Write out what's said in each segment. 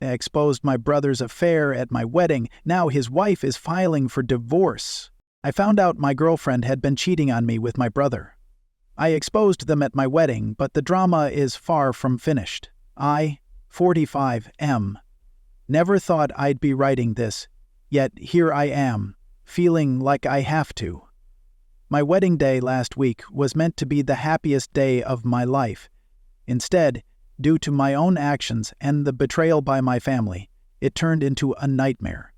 exposed my brother's affair at my wedding. Now his wife is filing for divorce. I found out my girlfriend had been cheating on me with my brother. I exposed them at my wedding, but the drama is far from finished. I, 45, am. Never thought I'd be writing this, yet here I am, feeling like I have to. My wedding day last week was meant to be the happiest day of my life. Instead, due to my own actions and the betrayal by my family, it turned into a nightmare.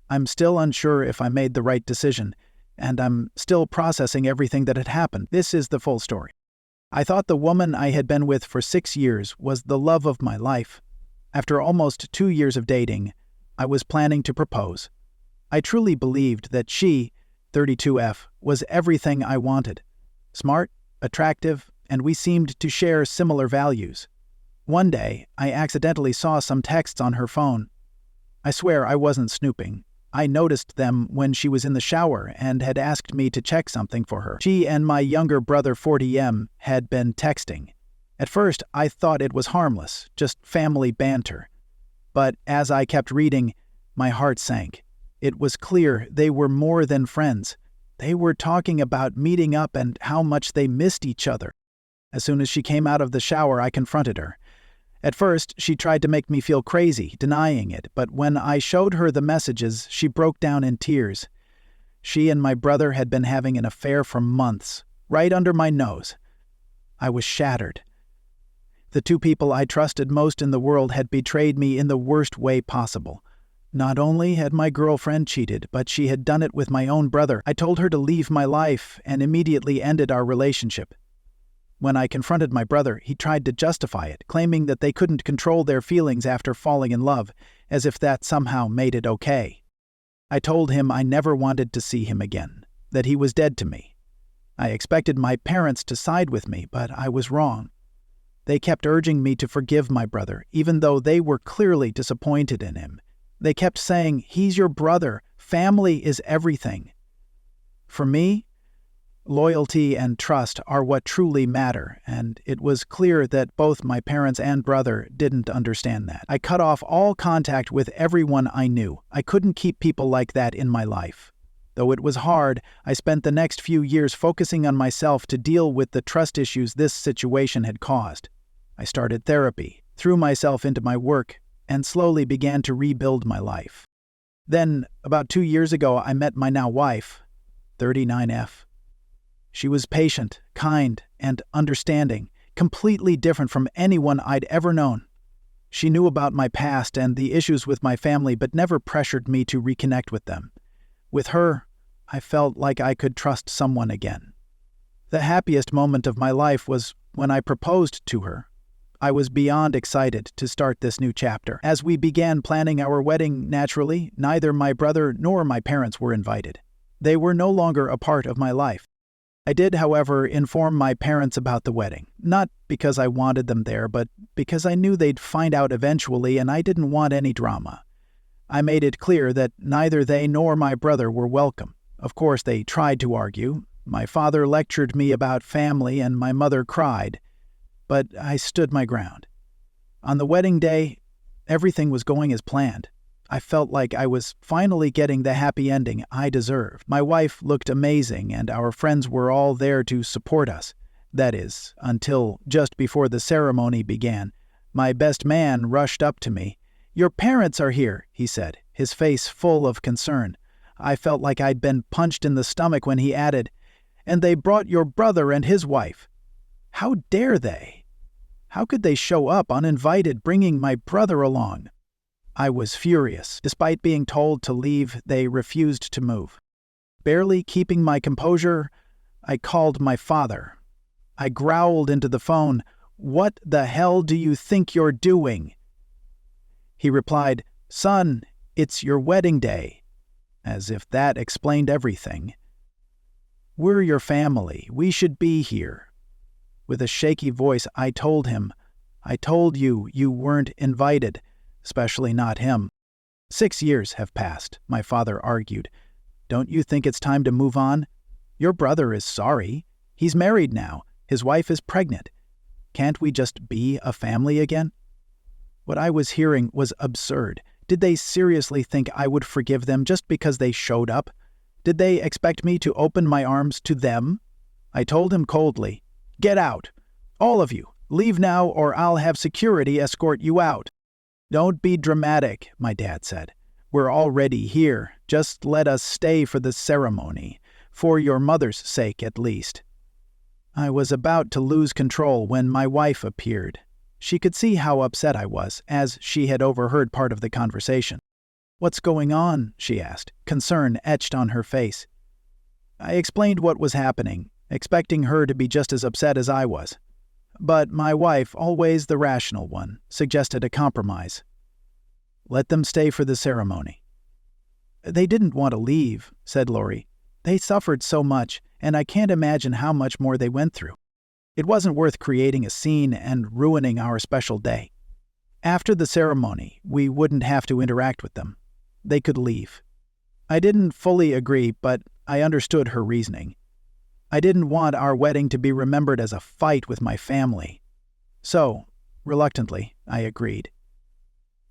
I'm still unsure if I made the right decision, and I'm still processing everything that had happened. This is the full story. I thought the woman I had been with for 6 years was the love of my life. After almost 2 years of dating, I was planning to propose. I truly believed that she, 32F, was everything I wanted. Smart, attractive, and we seemed to share similar values. One day, I accidentally saw some texts on her phone. I swear I wasn't snooping. I noticed them when she was in the shower and had asked me to check something for her. She and my younger brother 40M had been texting. At first, I thought it was harmless, just family banter. But as I kept reading, my heart sank. It was clear they were more than friends. They were talking about meeting up and how much they missed each other. As soon as she came out of the shower, I confronted her. At first, she tried to make me feel crazy, denying it, but when I showed her the messages, she broke down in tears. She and my brother had been having an affair for months, right under my nose. I was shattered. The two people I trusted most in the world had betrayed me in the worst way possible. Not only had my girlfriend cheated, but she had done it with my own brother. I told her to leave my life and immediately ended our relationship. When I confronted my brother, he tried to justify it, claiming that they couldn't control their feelings after falling in love, as if that somehow made it okay. I told him I never wanted to see him again, that he was dead to me. I expected my parents to side with me, but I was wrong. They kept urging me to forgive my brother, even though they were clearly disappointed in him. They kept saying, "He's your brother. Family is everything." For me, loyalty and trust are what truly matter, and it was clear that both my parents and brother didn't understand that. I cut off all contact with everyone I knew. I couldn't keep people like that in my life. Though it was hard, I spent the next few years focusing on myself to deal with the trust issues this situation had caused. I started therapy, threw myself into my work, and slowly began to rebuild my life. Then, about 2 years ago, I met my now wife, 39F. She was patient, kind, and understanding, completely different from anyone I'd ever known. She knew about my past and the issues with my family, but never pressured me to reconnect with them. With her, I felt like I could trust someone again. The happiest moment of my life was when I proposed to her. I was beyond excited to start this new chapter. As we began planning our wedding, naturally, neither my brother nor my parents were invited. They were no longer a part of my life. I did, however, inform my parents about the wedding, not because I wanted them there, but because I knew they'd find out eventually and I didn't want any drama. I made it clear that neither they nor my brother were welcome. Of course, they tried to argue. My father lectured me about family and my mother cried. But I stood my ground. On the wedding day, everything was going as planned. I felt like I was finally getting the happy ending I deserved. My wife looked amazing, and our friends were all there to support us. That is, until just before the ceremony began. My best man rushed up to me. "Your parents are here," he said, his face full of concern. I felt like I'd been punched in the stomach when he added, "And they brought your brother and his wife." How dare they? How could they show up uninvited, bringing my brother along? I was furious. Despite being told to leave, they refused to move. Barely keeping my composure, I called my father. I growled into the phone, "What the hell do you think you're doing?" He replied, "Son, it's your wedding day," as if that explained everything. "We're your family. We should be here." With a shaky voice, I told him, "I told you you weren't invited, especially not him." 6 years have passed, my father argued. "Don't you think it's time to move on? Your brother is sorry. He's married now. His wife is pregnant. Can't we just be a family again?" What I was hearing was absurd. Did they seriously think I would forgive them just because they showed up? Did they expect me to open my arms to them? I told him coldly, "Get out. All of you. Leave now or I'll have security escort you out." "Don't be dramatic," my dad said. "We're already here. Just let us stay for the ceremony. For your mother's sake, at least." I was about to lose control when my wife appeared. She could see how upset I was, as she had overheard part of the conversation. "What's going on?" she asked, concern etched on her face. I explained what was happening, expecting her to be just as upset as I was. But my wife, always the rational one, suggested a compromise. "Let them stay for the ceremony." "They didn't want to leave," said Lori. "They suffered so much, and I can't imagine how much more they went through. It wasn't worth creating a scene and ruining our special day. After the ceremony, we wouldn't have to interact with them. They could leave." I didn't fully agree, but I understood her reasoning. I didn't want our wedding to be remembered as a fight with my family. So, reluctantly, I agreed.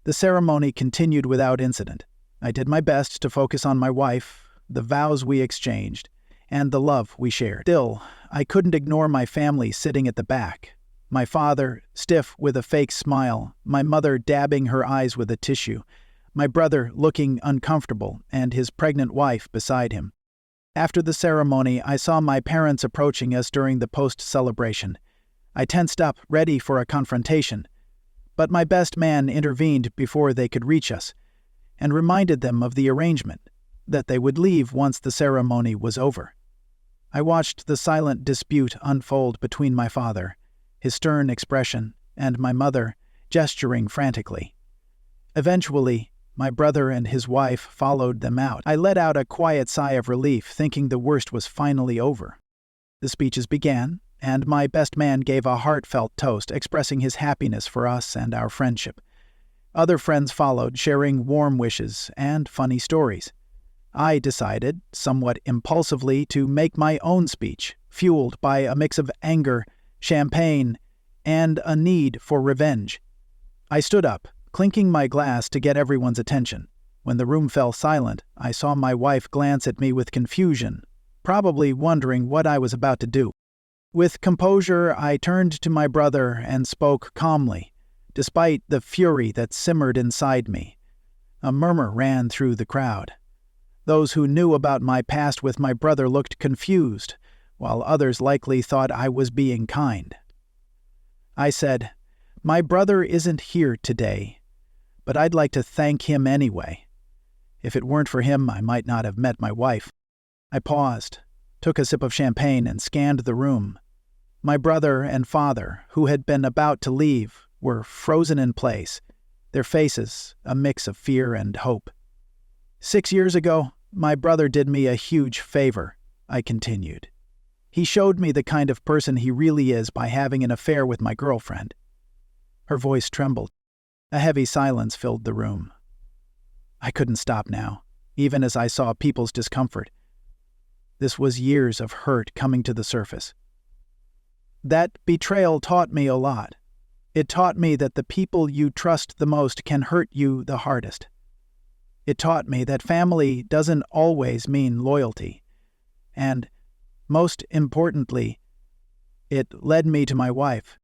The ceremony continued without incident. I did my best to focus on my wife, the vows we exchanged, and the love we shared. Still, I couldn't ignore my family sitting at the back. My father, stiff with a fake smile, my mother dabbing her eyes with a tissue, my brother looking uncomfortable, and his pregnant wife beside him. After the ceremony, I saw my parents approaching us during the post-celebration. I tensed up, ready for a confrontation. But my best man intervened before they could reach us, and reminded them of the arrangement, that they would leave once the ceremony was over. I watched the silent dispute unfold between my father, his stern expression, and my mother, gesturing frantically. Eventually, my brother and his wife followed them out. I let out a quiet sigh of relief, thinking the worst was finally over. The speeches began, and my best man gave a heartfelt toast, expressing his happiness for us and our friendship. Other friends followed, sharing warm wishes and funny stories. I decided, somewhat impulsively, to make my own speech, fueled by a mix of anger, champagne, and a need for revenge. I stood up, clinking my glass to get everyone's attention. When the room fell silent, I saw my wife glance at me with confusion, probably wondering what I was about to do. With composure, I turned to my brother and spoke calmly, despite the fury that simmered inside me. A murmur ran through the crowd. Those who knew about my past with my brother looked confused, while others likely thought I was being kind. I said, "My brother isn't here today, but I'd like to thank him anyway. If it weren't for him, I might not have met my wife." I paused, took a sip of champagne, and scanned the room. My brother and father, who had been about to leave, were frozen in place, their faces a mix of fear and hope. 6 years ago, my brother did me a huge favor, I continued. He showed me the kind of person he really is by having an affair with my girlfriend. Her voice trembled. A heavy silence filled the room. I couldn't stop now, even as I saw people's discomfort. This was years of hurt coming to the surface. That betrayal taught me a lot. It taught me that the people you trust the most can hurt you the hardest. It taught me that family doesn't always mean loyalty. And, most importantly, it led me to my wife.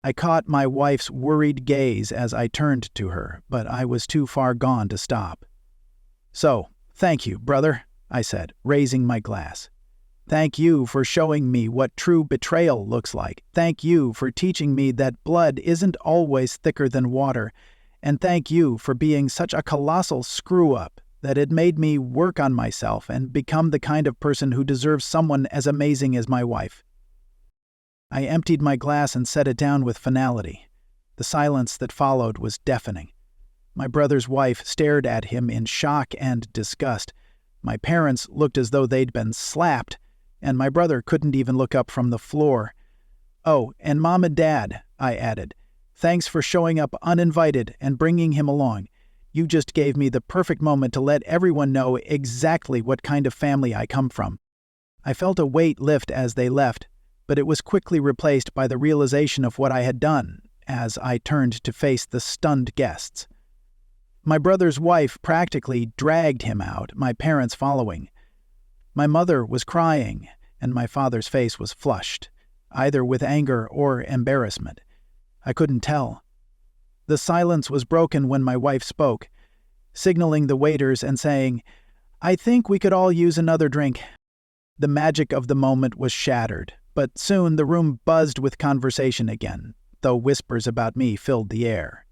I caught my wife's worried gaze as I turned to her, but I was too far gone to stop. "So, thank you, brother," I said, raising my glass. "Thank you for showing me what true betrayal looks like. Thank you for teaching me that blood isn't always thicker than water. And thank you for being such a colossal screw-up that it made me work on myself and become the kind of person who deserves someone as amazing as my wife." I emptied my glass and set it down with finality. The silence that followed was deafening. My brother's wife stared at him in shock and disgust. My parents looked as though they'd been slapped, and my brother couldn't even look up from the floor. "Oh, and Mom and Dad," I added. "Thanks for showing up uninvited and bringing him along. You just gave me the perfect moment to let everyone know exactly what kind of family I come from." I felt a weight lift as they left, but it was quickly replaced by the realization of what I had done as I turned to face the stunned guests. My brother's wife practically dragged him out, my parents following. My mother was crying, and my father's face was flushed, either with anger or embarrassment. I couldn't tell. The silence was broken when my wife spoke, signaling the waiters and saying, "I think we could all use another drink." The magic of the moment was shattered, but soon the room buzzed with conversation again, though whispers about me filled the air.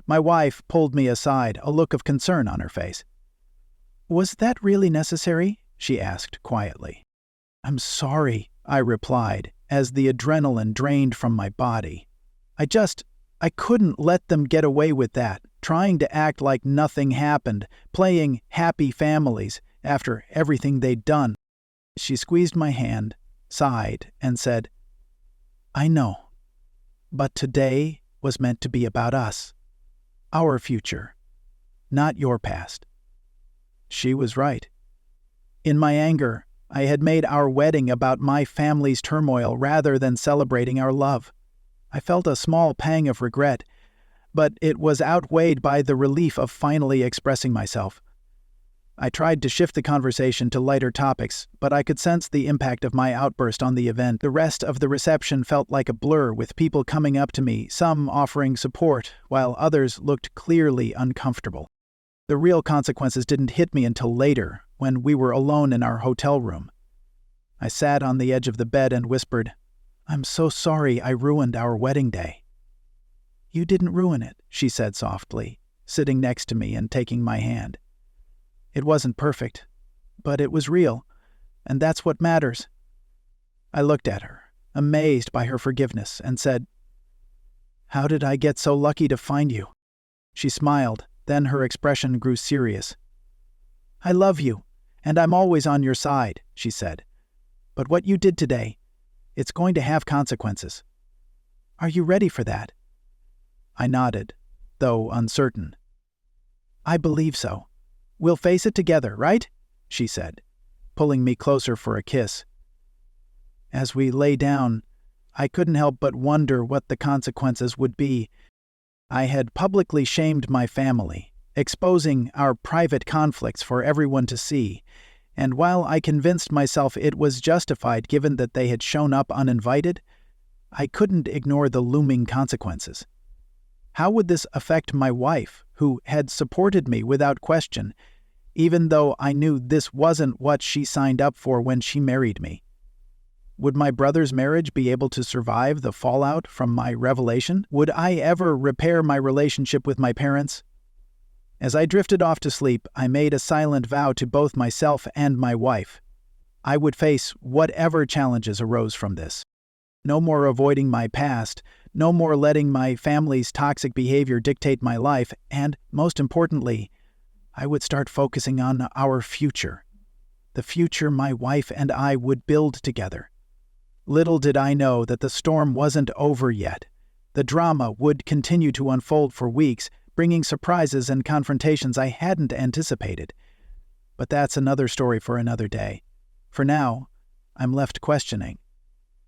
My wife pulled me aside, a look of concern on her face. "Was that really necessary?" she asked quietly. "I'm sorry," I replied, as the adrenaline drained from my body. I couldn't let them get away with that, trying to act like nothing happened, playing happy families after everything they'd done. She squeezed my hand, sighed, and said, "I know, but today was meant to be about us, our future, not your past." She was right. In my anger, I had made our wedding about my family's turmoil rather than celebrating our love. I felt a small pang of regret, but it was outweighed by the relief of finally expressing myself. I tried to shift the conversation to lighter topics, but I could sense the impact of my outburst on the event. The rest of the reception felt like a blur, with people coming up to me, some offering support, while others looked clearly uncomfortable. The real consequences didn't hit me until later, when we were alone in our hotel room. I sat on the edge of the bed and whispered, "I'm so sorry I ruined our wedding day." "You didn't ruin it," she said softly, sitting next to me and taking my hand. "It wasn't perfect, but it was real, and that's what matters." I looked at her, amazed by her forgiveness, and said, "How did I get so lucky to find you?" She smiled, then her expression grew serious. "I love you, and I'm always on your side," she said. "But what you did today, it's going to have consequences. Are you ready for that?" I nodded, though uncertain. "I believe so. We'll face it together, right?" she said, pulling me closer for a kiss. As we lay down, I couldn't help but wonder what the consequences would be. I had publicly shamed my family, exposing our private conflicts for everyone to see, and while I convinced myself it was justified given that they had shown up uninvited, I couldn't ignore the looming consequences. How would this affect my wife, who had supported me without question, even though I knew this wasn't what she signed up for when she married me? Would my brother's marriage be able to survive the fallout from my revelation? Would I ever repair my relationship with my parents? As I drifted off to sleep, I made a silent vow to both myself and my wife. I would face whatever challenges arose from this. No more avoiding my past, no more letting my family's toxic behavior dictate my life, and, most importantly, I would start focusing on our future. The future my wife and I would build together. Little did I know that the storm wasn't over yet. The drama would continue to unfold for weeks, bringing surprises and confrontations I hadn't anticipated. But that's another story for another day. For now, I'm left questioning.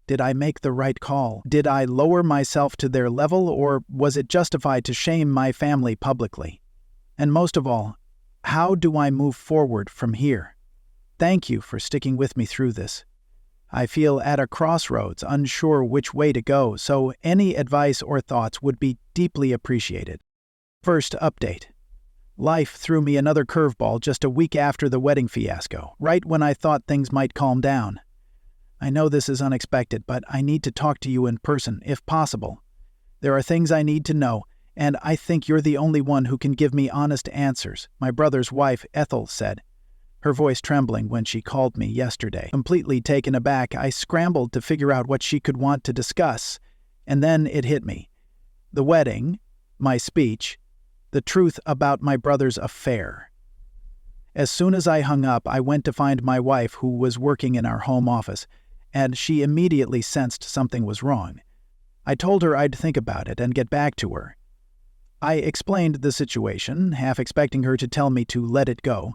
Did I make the right call? Did I lower myself to their level, or was it justified to shame my family publicly? And most of all, how do I move forward from here? Thank you for sticking with me through this. I feel at a crossroads, unsure which way to go, so any advice or thoughts would be deeply appreciated. First update. Life threw me another curveball just a week after the wedding fiasco, right when I thought things might calm down. I know this is unexpected, but I need to talk to you in person, if possible. There are things I need to know, and I think you're the only one who can give me honest answers, my brother's wife, Ethel, said, her voice trembling when she called me yesterday. Completely taken aback, I scrambled to figure out what she could want to discuss, and then it hit me. The wedding, my speech, the truth about my brother's affair. As soon as I hung up, I went to find my wife, who was working in our home office, and she immediately sensed something was wrong. I told her I'd think about it and get back to her. I explained the situation, half expecting her to tell me to let it go,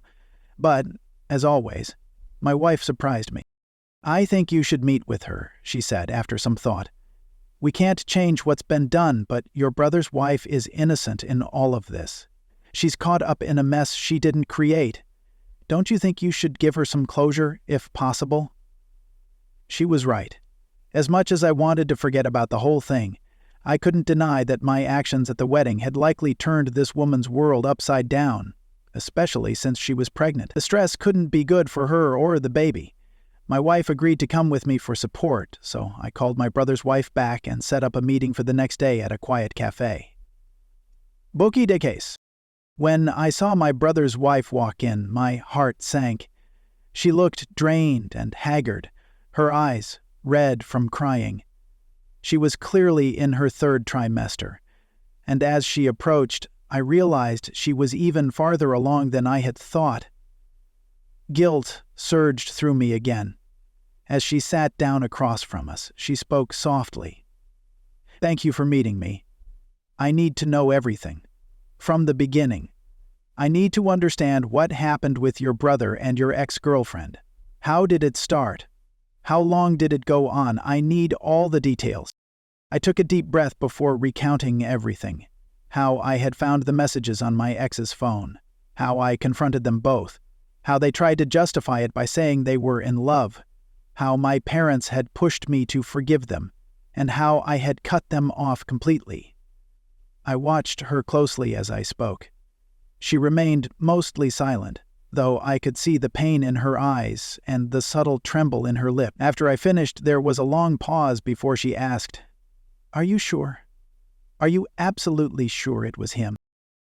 but, as always, my wife surprised me. "I think you should meet with her," she said after some thought. We can't change what's been done, but your brother's wife is innocent in all of this. She's caught up in a mess she didn't create. Don't you think you should give her some closure, if possible?" She was right. As much as I wanted to forget about the whole thing, I couldn't deny that my actions at the wedding had likely turned this woman's world upside down, especially since she was pregnant. The stress couldn't be good for her or the baby. My wife agreed to come with me for support, so I called my brother's wife back and set up a meeting for the next day at a quiet cafe. Boki de case. When I saw my brother's wife walk in, my heart sank. She looked drained and haggard, her eyes red from crying. She was clearly in her third trimester, and as she approached, I realized she was even farther along than I had thought. Guilt surged through me again. As she sat down across from us, she spoke softly. "Thank you for meeting me. I need to know everything. From the beginning. I need to understand what happened with your brother and your ex-girlfriend. How did it start? How long did it go on? I need all the details." I took a deep breath before recounting everything. How I had found the messages on my ex's phone. How I confronted them both. How they tried to justify it by saying they were in love. How my parents had pushed me to forgive them. And how I had cut them off completely. I watched her closely as I spoke. She remained mostly silent, though I could see the pain in her eyes and the subtle tremble in her lip. After I finished, there was a long pause before she asked, "Are you sure? Are you absolutely sure it was him?"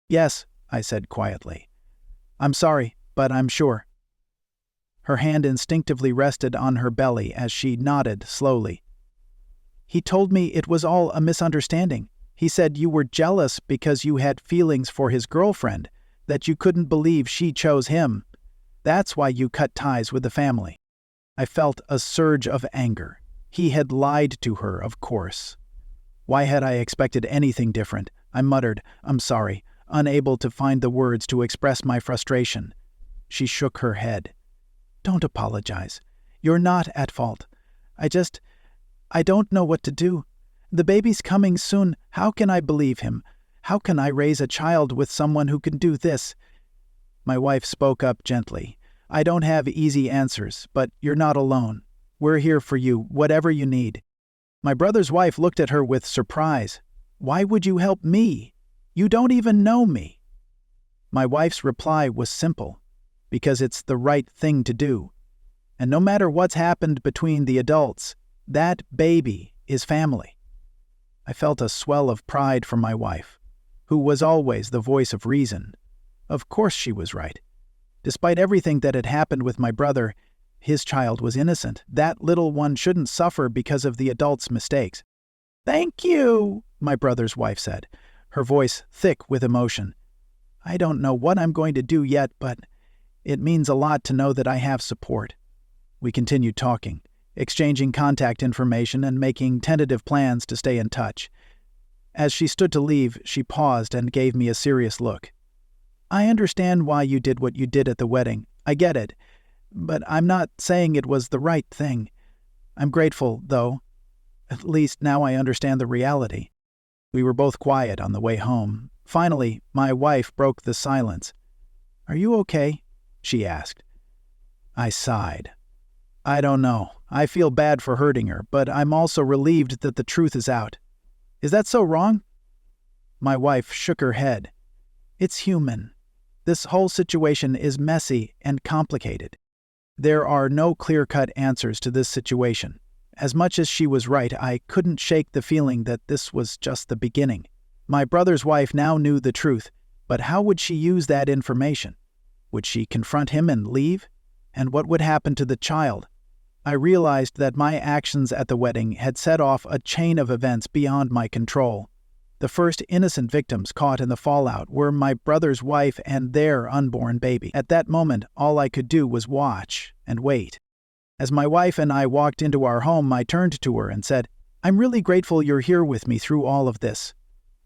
"Yes," I said quietly. "I'm sorry, but I'm sure." Her hand instinctively rested on her belly as she nodded slowly. "He told me it was all a misunderstanding. He said you were jealous because you had feelings for his girlfriend, that you couldn't believe she chose him. That's why you cut ties with the family." I felt a surge of anger. He had lied to her, of course. Why had I expected anything different? I muttered, "I'm sorry," unable to find the words to express my frustration. She shook her head. "Don't apologize. You're not at fault. I don't know what to do. The baby's coming soon. How can I believe him? How can I raise a child with someone who can do this?" My wife spoke up gently. "I don't have easy answers, but you're not alone. We're here for you, whatever you need." My brother's wife looked at her with surprise. "Why would you help me? You don't even know me." My wife's reply was simple. Because it's the right thing to do. And no matter what's happened between the adults, that baby is family. I felt a swell of pride for my wife, who was always the voice of reason. Of course she was right. Despite everything that had happened with my brother, his child was innocent. That little one shouldn't suffer because of the adult's mistakes. "Thank you," my brother's wife said, her voice thick with emotion. "I don't know what I'm going to do yet, but it means a lot to know that I have support." We continued talking, exchanging contact information and making tentative plans to stay in touch. As she stood to leave, she paused and gave me a serious look. "I understand why you did what you did at the wedding. I get it. But I'm not saying it was the right thing. I'm grateful, though. At least now I understand the reality." We were both quiet on the way home. Finally, my wife broke the silence. "Are you okay?" she asked. I sighed. "I don't know. I feel bad for hurting her, but I'm also relieved that the truth is out." "Is that so wrong?" My wife shook her head. "It's human. This whole situation is messy and complicated. There are no clear-cut answers to this situation. As much as she was right, I couldn't shake the feeling that this was just the beginning. My brother's wife now knew the truth, but how would she use that information? Would she confront him and leave? And what would happen to the child? I realized that my actions at the wedding had set off a chain of events beyond my control. The first innocent victims caught in the fallout were my brother's wife and their unborn baby. At that moment, all I could do was watch and wait. As my wife and I walked into our home, I turned to her and said, "I'm really grateful you're here with me through all of this."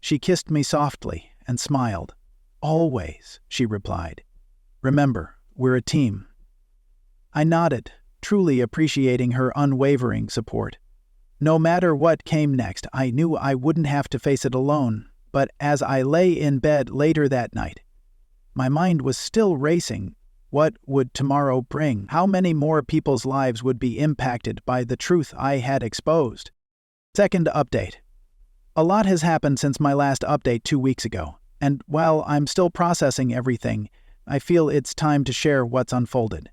She kissed me softly and smiled. "Always," she replied. "Remember, we're a team." I nodded, truly appreciating her unwavering support. No matter what came next, I knew I wouldn't have to face it alone, but as I lay in bed later that night, my mind was still racing. What would tomorrow bring? How many more people's lives would be impacted by the truth I had exposed? Second update. A lot has happened since my last update 2 weeks ago, and while I'm still processing everything, I feel it's time to share what's unfolded.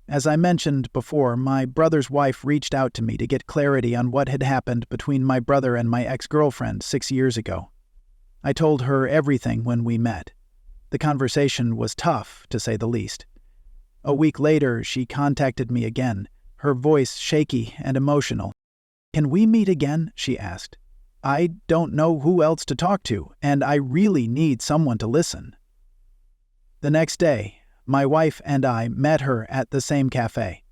As I mentioned before, my brother's wife reached out to me to get clarity on what had happened between my brother and my ex-girlfriend 6 years ago. I told her everything when we met. The conversation was tough, to say the least. A week later, she contacted me again, her voice shaky and emotional. "Can we meet again?" she asked. "I don't know who else to talk to, and I really need someone to listen." The next day, my wife and I met her at the same cafe.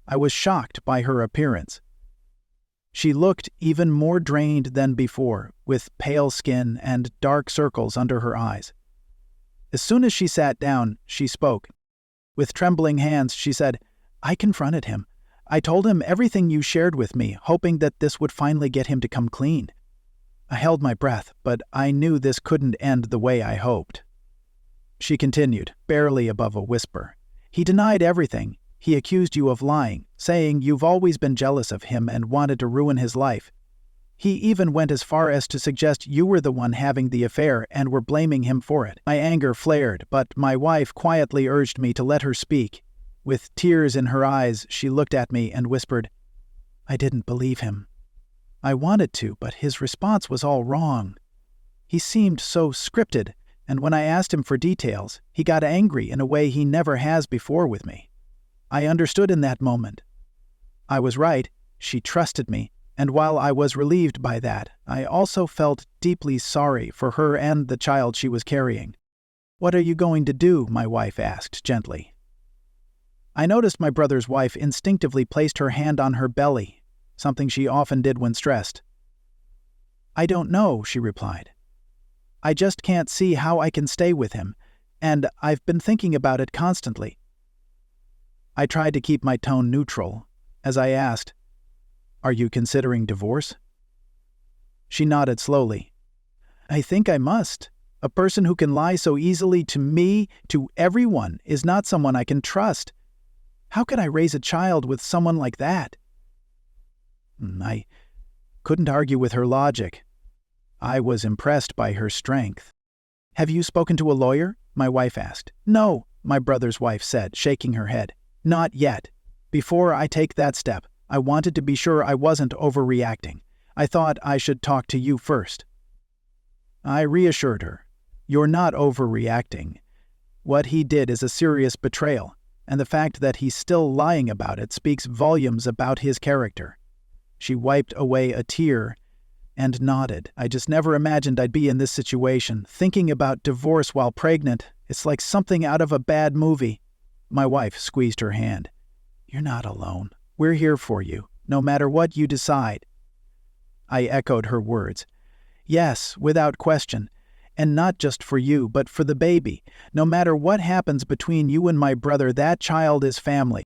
I was shocked by her appearance. She looked even more drained than before, with pale skin and dark circles under her eyes. As soon as she sat down, she spoke. With trembling hands, she said, "I confronted him. I told him everything you shared with me, hoping that this would finally get him to come clean." I held my breath, but I knew this couldn't end the way I hoped. She continued, barely above a whisper. "He denied everything. He accused you of lying, saying you've always been jealous of him and wanted to ruin his life. He even went as far as to suggest you were the one having the affair and were blaming him for it." My anger flared, but my wife quietly urged me to let her speak. With tears in her eyes, she looked at me and whispered, "I didn't believe him. I wanted to, but his response was all wrong. He seemed so scripted, and when I asked him for details, he got angry in a way he never has before with me. I understood in that moment. I was right, she trusted me, and while I was relieved by that, I also felt deeply sorry for her and the child she was carrying." "What are you going to do?" my wife asked gently. I noticed my brother's wife instinctively placed her hand on her belly, something she often did when stressed. "I don't know," she replied. "I just can't see how I can stay with him, and I've been thinking about it constantly." I tried to keep my tone neutral, as I asked, "Are you considering divorce?" She nodded slowly. "I think I must. A person who can lie so easily to me, to everyone, is not someone I can trust. How could I raise a child with someone like that?" I couldn't argue with her logic. I was impressed by her strength. "Have you spoken to a lawyer?" my wife asked. "No," my brother's wife said, shaking her head. "Not yet. Before I take that step, I wanted to be sure I wasn't overreacting. I thought I should talk to you first." I reassured her. "You're not overreacting. What he did is a serious betrayal, and the fact that he's still lying about it speaks volumes about his character." She wiped away a tear and nodded. "I just never imagined I'd be in this situation. Thinking about divorce while pregnant, it's like something out of a bad movie." My wife squeezed her hand. "You're not alone. We're here for you, no matter what you decide." I echoed her words. "Yes, without question. And not just for you, but for the baby. No matter what happens between you and my brother, that child is family."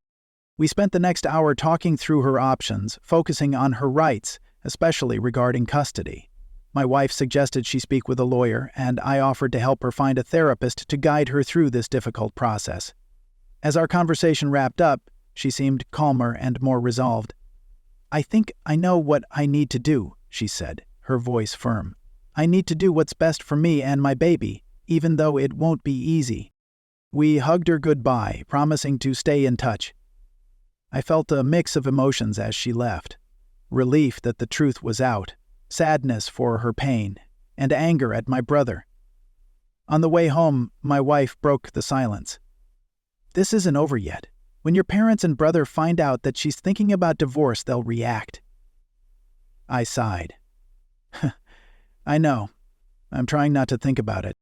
We spent the next hour talking through her options, focusing on her rights, especially regarding custody. My wife suggested she speak with a lawyer, and I offered to help her find a therapist to guide her through this difficult process. As our conversation wrapped up, she seemed calmer and more resolved. "I think I know what I need to do," she said, her voice firm. "I need to do what's best for me and my baby, even though it won't be easy." We hugged her goodbye, promising to stay in touch. I felt a mix of emotions as she left. Relief that the truth was out, sadness for her pain, and anger at my brother. On the way home, my wife broke the silence. "This isn't over yet. When your parents and brother find out that she's thinking about divorce, they'll react." I sighed. "I know. I'm trying not to think about it."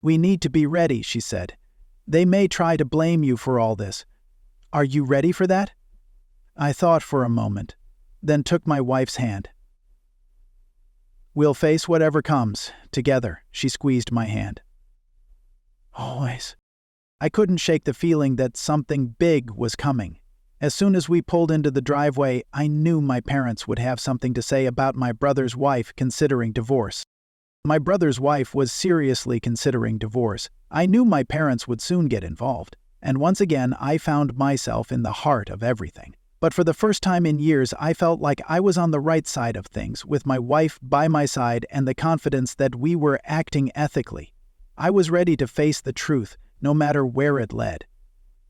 "We need to be ready," she said. "They may try to blame you for all this. Are you ready for that?" I thought for a moment, then took my wife's hand. "We'll face whatever comes, together." She squeezed my hand. "Always." I couldn't shake the feeling that something big was coming. As soon as we pulled into the driveway, I knew my parents would have something to say about my brother's wife considering divorce. My brother's wife was seriously considering divorce. I knew my parents would soon get involved. And once again, I found myself in the heart of everything. But for the first time in years, I felt like I was on the right side of things, with my wife by my side and the confidence that we were acting ethically. I was ready to face the truth, no matter where it led.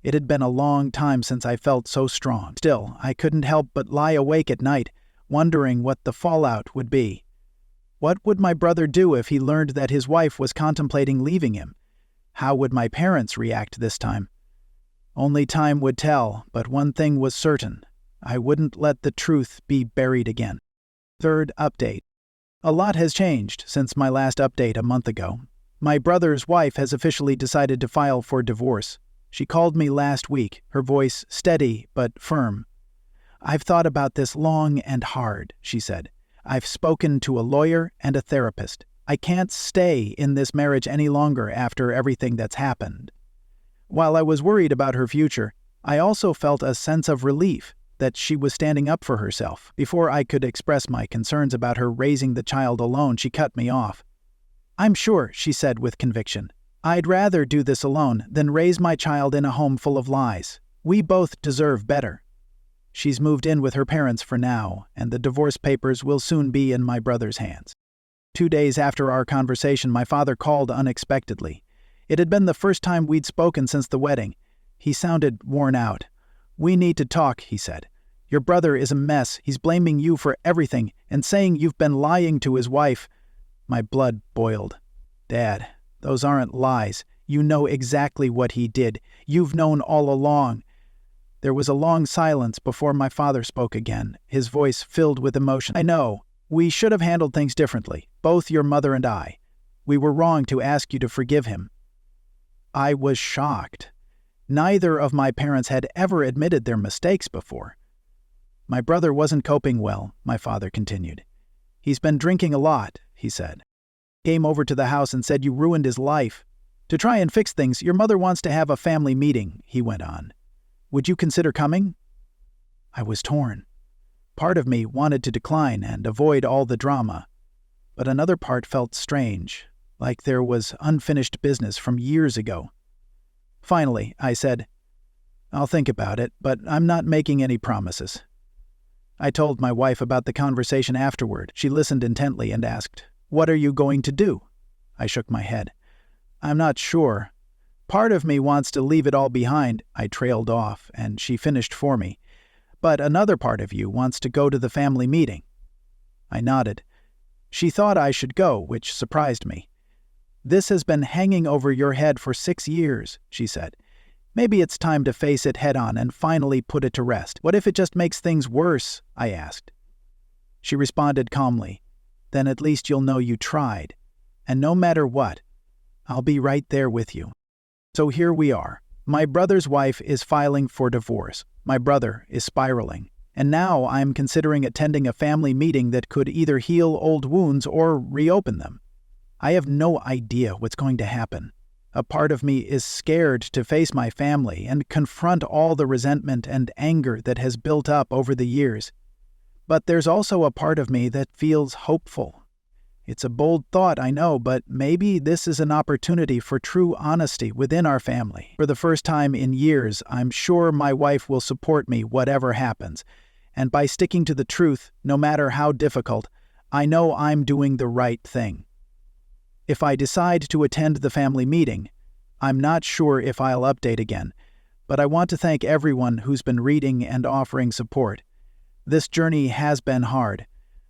It had been a long time since I felt so strong. Still, I couldn't help but lie awake at night, wondering what the fallout would be. What would my brother do if he learned that his wife was contemplating leaving him? How would my parents react this time? Only time would tell, but one thing was certain. I wouldn't let the truth be buried again. Third update. A lot has changed since my last update a month ago. My brother's wife has officially decided to file for divorce. She called me last week, her voice steady but firm. "I've thought about this long and hard," she said. "I've spoken to a lawyer and a therapist. I can't stay in this marriage any longer after everything that's happened." While I was worried about her future, I also felt a sense of relief that she was standing up for herself. Before I could express my concerns about her raising the child alone, she cut me off. "I'm sure," she said with conviction, "I'd rather do this alone than raise my child in a home full of lies. We both deserve better." She's moved in with her parents for now, and the divorce papers will soon be in my brother's hands. 2 days after our conversation, my father called unexpectedly. It had been the first time we'd spoken since the wedding. He sounded worn out. "We need to talk," he said. "Your brother is a mess. He's blaming you for everything and saying you've been lying to his wife." My blood boiled. "Dad, those aren't lies. You know exactly what he did. You've known all along." There was a long silence before my father spoke again, his voice filled with emotion. "I know. We should have handled things differently, both your mother and I. We were wrong to ask you to forgive him." I was shocked. Neither of my parents had ever admitted their mistakes before. "My brother wasn't coping well," my father continued. "He's been drinking a lot," he said. "Came over to the house and said you ruined his life. To try and fix things, your mother wants to have a family meeting," he went on. "Would you consider coming?" I was torn. Part of me wanted to decline and avoid all the drama, but another part felt strange, like there was unfinished business from years ago. Finally, I said, "I'll think about it, but I'm not making any promises." I told my wife about the conversation afterward. She listened intently and asked, "What are you going to do?" I shook my head. "I'm not sure. Part of me wants to leave it all behind," I trailed off, and she finished for me. "But another part of you wants to go to the family meeting." I nodded. She thought I should go, which surprised me. "This has been hanging over your head for 6 years," she said. "Maybe it's time to face it head-on and finally put it to rest." "What if it just makes things worse?" I asked. She responded calmly, "Then at least you'll know you tried. And no matter what, I'll be right there with you." So here we are. My brother's wife is filing for divorce. My brother is spiraling. And now I'm considering attending a family meeting that could either heal old wounds or reopen them. I have no idea what's going to happen. A part of me is scared to face my family and confront all the resentment and anger that has built up over the years. But there's also a part of me that feels hopeful. It's a bold thought, I know, but maybe this is an opportunity for true honesty within our family. For the first time in years, I'm sure my wife will support me whatever happens. And by sticking to the truth, no matter how difficult, I know I'm doing the right thing. If I decide to attend the family meeting, I'm not sure if I'll update again, but I want to thank everyone who's been reading and offering support. This journey has been hard,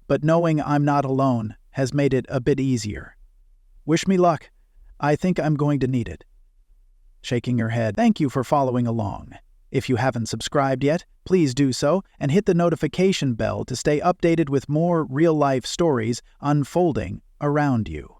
but knowing I'm not alone has made it a bit easier. Wish me luck. I think I'm going to need it. Shaking her head, thank you for following along. If you haven't subscribed yet, please do so and hit the notification bell to stay updated with more real-life stories unfolding around you.